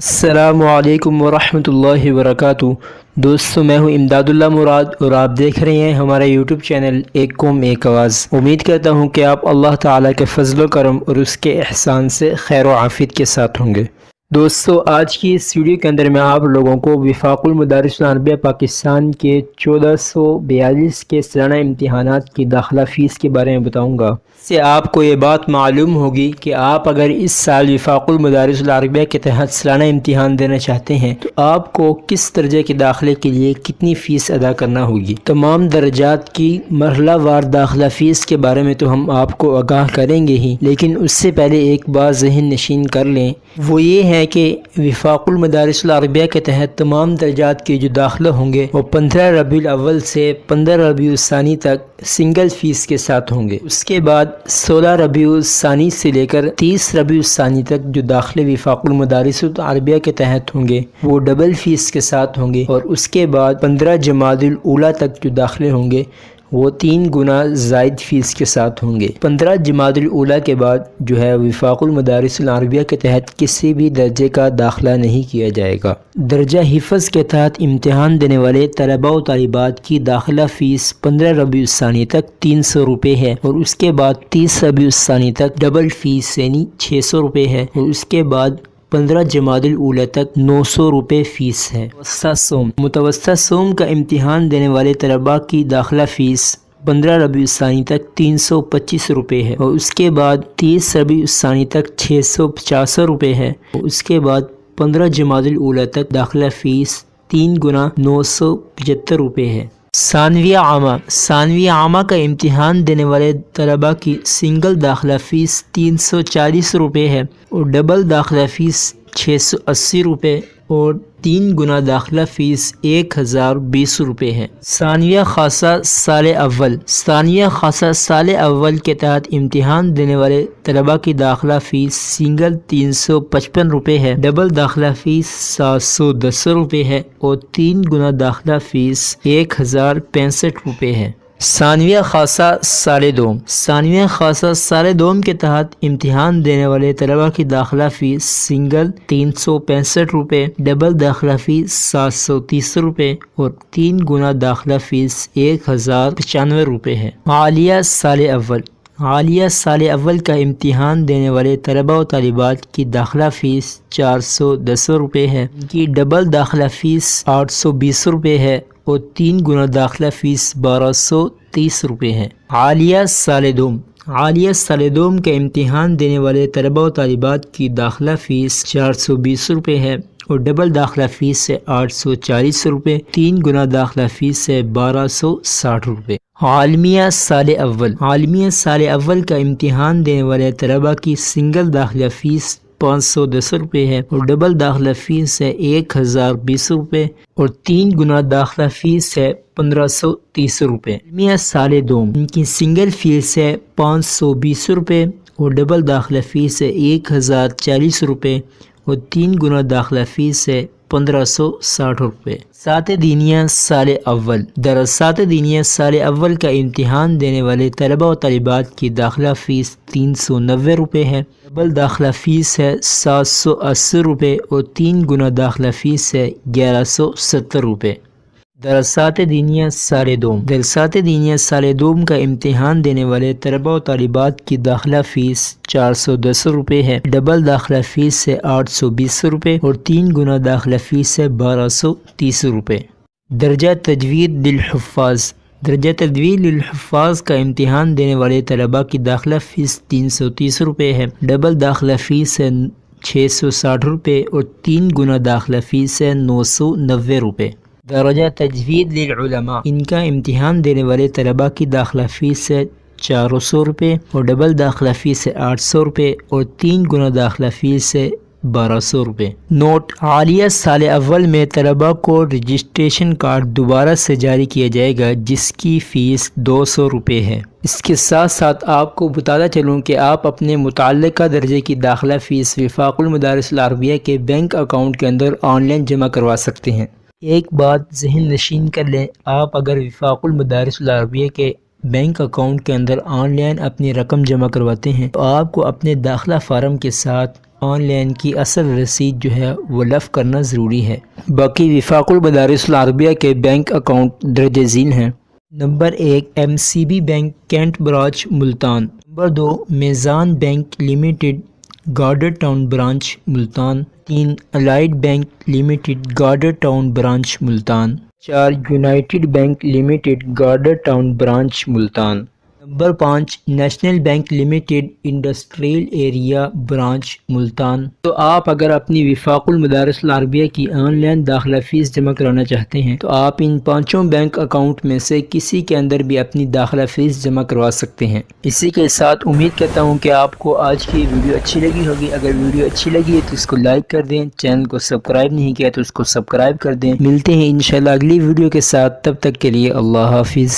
السلام علیکم ورحمۃ اللہ وبرکاتہ۔ دوستو، میں ہوں امداد اللہ مراد اور آپ دیکھ رہے ہیں ہمارا یوٹیوب چینل ایک قوم ایک آواز۔ امید کرتا ہوں کہ آپ اللہ تعالیٰ کے فضل و کرم اور اس کے احسان سے خیر و عافیت کے ساتھ ہوں گے۔ دوستو، آج کی اس ویڈیو کے اندر میں آپ لوگوں کو وفاق المدارس العربیہ پاکستان کے 1442 کے سالانہ امتحانات کی داخلہ فیس کے بارے میں بتاؤں گا۔ اس سے آپ کو یہ بات معلوم ہوگی کہ آپ اگر اس سال وفاق المدارس العربیہ کے تحت سالانہ امتحان دینا چاہتے ہیں تو آپ کو کس درجے کے داخلے کے لیے کتنی فیس ادا کرنا ہوگی۔ تمام درجات کی مرحلہ وار داخلہ فیس کے بارے میں تو ہم آپ کو آگاہ کریں گے ہی، لیکن اس سے پہلے ایک بات ذہن نشین کر لیں، وہ یہ ہے کہ وفاق المدارس العربیہ کے تحت تمام درجات کے جو داخلہ ہوں گے وہ 15 ربیع الاول سے 15 ربیع الثانی تک سنگل فیس کے ساتھ ہوں گے۔ اس کے بعد 16 ربیع الثانی سے لے کر 30 ربیع الثانی تک جو داخلے وفاق المدارس العربیہ کے تحت ہوں گے وہ ڈبل فیس کے ساتھ ہوں گے، اور اس کے بعد 15 جمادی الاولیٰ تک جو داخلے ہوں گے وہ 3 گنا زائد فیس کے ساتھ ہوں گے۔ 15 جمادی الاولیٰ کے بعد جو ہے وفاق المدارس العربیہ کے تحت کسی بھی درجے کا داخلہ نہیں کیا جائے گا۔ درجہ حفظ کے تحت امتحان دینے والے طلباء و طالبات کی داخلہ فیس 15 ربیع الثانی تک 300 روپے ہے، اور اس کے بعد 30 ربیع الثانی تک ڈبل فیس یعنی 600 روپے ہے، اور اس کے بعد 15 جمادی الاولیٰ تک 900 روپے فیس ہے۔ متوسطہ سوم کا امتحان دینے والے طلباء کی داخلہ فیس 15 ربیع الثانی تک 325 روپے ہے، اور اس کے بعد 30 ربیع الثانی تک 650 روپے ہے، اور اس کے بعد 15 جمادی الاولیٰ تک داخلہ فیس 3 گنا 975 روپے ہے۔ ثانویہ عامہ کا امتحان دینے والے طلباء کی سنگل داخلہ فیس 340 روپے ہے، اور ڈبل داخلہ فیس 680 روپے اور 3 گنا داخلہ فیس 1020 روپے ہے۔ ثانویہ خاصہ سال اول کے تحت امتحان دینے والے طلباء کی داخلہ فیس سنگل 355 روپے ہے، ڈبل داخلہ فیس 710 روپے ہے، اور 3 گنا داخلہ فیس 1065 روپے ہے۔ ثانویہ خاصہ سال دوم کے تحت امتحان دینے والے طلباء کی داخلہ فیس سنگل 365 روپے، ڈبل داخلہ فیس 730 روپے، اور 3 گنا داخلہ فیس 1095 روپے ہے۔ عالیہ سال اول کا امتحان دینے والے طلباء و طالبات کی داخلہ فیس 410 روپے ہے، ان کی ڈبل داخلہ فیس 820 روپے ہے، اور 3 گنا داخلہ فیس 1230 روپے ہے۔ عالیہ سال دوم کا امتحان دینے والے طلباء و طالبات کی داخلہ فیس 420 روپے ہے، اور ڈبل داخلہ فیس ہے 840 روپے، 3 گنا داخلہ فیس ہے 1260 روپے۔ عالمیہ سال اول کا امتحان دینے والے طلباء کی سنگل داخلہ فیس 510 روپے ہے، اور ڈبل داخلہ فیس ہے 1020 روپے، اور 3 گنا داخلہ فیس ہے 1530 روپے۔ عالمیہ سال دوم ان کی سنگل فیس ہے 520 روپے، اور ڈبل داخلہ فیس ہے 1040 روپے، اور 3 گنا داخلہ فیس ہے 1560 روپے۔ اساتذہ دینیہ سال اول کا امتحان دینے والے طلباء و طالبات کی داخلہ فیس 390 روپے ہے، ڈبل داخلہ فیس ہے 780 روپے، اور 3 گنا داخلہ فیس ہے 1170 روپے۔ درسات دینیہ سال دوم کا امتحان دینے والے طلباء و طالبات کی داخلہ فیس 410 روپے ہے، ڈبل داخلہ فیس ہے 820 روپے، اور 3 گنا داخلہ فیس ہے 1230 روپے۔ درجہ تجوید للحفاظ کا امتحان دینے والے طلباء کی داخلہ فیس 330 روپے ہے، ڈبل داخلہ فیس ہے 660 روپے، اور 3 گنا داخلہ فیس ہے 990 روپے۔ درجہ تجوید للعلماء ان کا امتحان دینے والے طلباء کی داخلہ فیس ہے 400 روپے، اور ڈبل داخلہ فیس ہے 800 روپے، اور 3 گنا داخلہ فیس ہے 1200 روپے۔ نوٹ: عالیہ سال اول میں طلباء کو رجسٹریشن کارڈ دوبارہ سے جاری کیا جائے گا، جس کی فیس 200 روپے ہے۔ اس کے ساتھ ساتھ آپ کو بتاتا چلوں کہ آپ اپنے متعلقہ درجے کی داخلہ فیس وفاق المدارس العربیہ کے بینک اکاؤنٹ کے اندر آن لائن جمع کروا سکتے ہیں۔ ایک بات ذہن نشین کر لیں، آپ اگر وفاق المدارس العربیہ کے بینک اکاؤنٹ کے اندر آن لائن اپنی رقم جمع کرواتے ہیں تو آپ کو اپنے داخلہ فارم کے ساتھ آن لائن کی اصل رسید جو ہے وہ لفظ کرنا ضروری ہے۔ باقی وفاق المدارس العربیہ کے بینک اکاؤنٹ درج ذیل ہیں۔ Number 1 MCB bank cantt branch Multan. Number 2 Meezan bank limited garden town branch Multan. 3 allied bank limited garden town branch Multan. 4 united bank limited garden town branch Multan. Number 5 national bank limited industrial area branch Multan. تو آپ اگر اپنی وفاق المدارس العربیہ کی on line داخلہ face جمع کرانا چاہتے ہیں تو آپ ان 5 بینک اکاؤنٹ میں سے کسی کے اندر بھی اپنی داخلہ فیس جمع کروا سکتے ہیں۔ اسی کے ساتھ امید کرتا ہوں کہ آپ کو آج کی ویڈیو اچھی لگی ہوگی۔ اگر ویڈیو اچھی لگی ہے تو اس کو لائک کر دیں، چینل کو سبسکرائب نہیں کیا تو اس کو سبسکرائب کر دیں۔ ملتے ہیں انشاءاللہ اگلی ویڈیو کے ساتھ، تب تک کے لیے اللہ حافظ۔